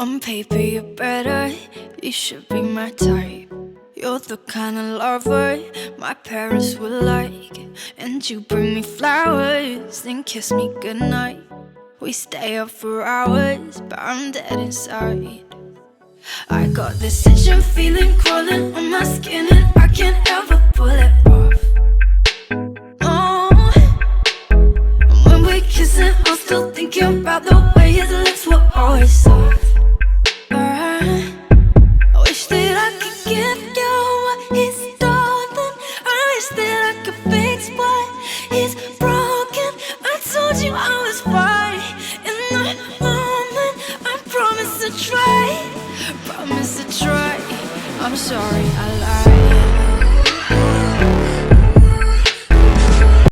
On paper you're better, you should be my type. You're the kind of lover my parents would like. And you bring me flowers, then kiss me goodnight. We stay up for hours, but I'm dead inside. I got this itching feeling crawling on my skin, and I can't ever pull it off. Oh, and when we're kissing, I'm still thinking about the way his lips were always soft. I wish that I could give you what he's stolen. I wish that I could fix what he's broken. I told you I was fine in the moment. I promise to try, promise to try. I'm sorry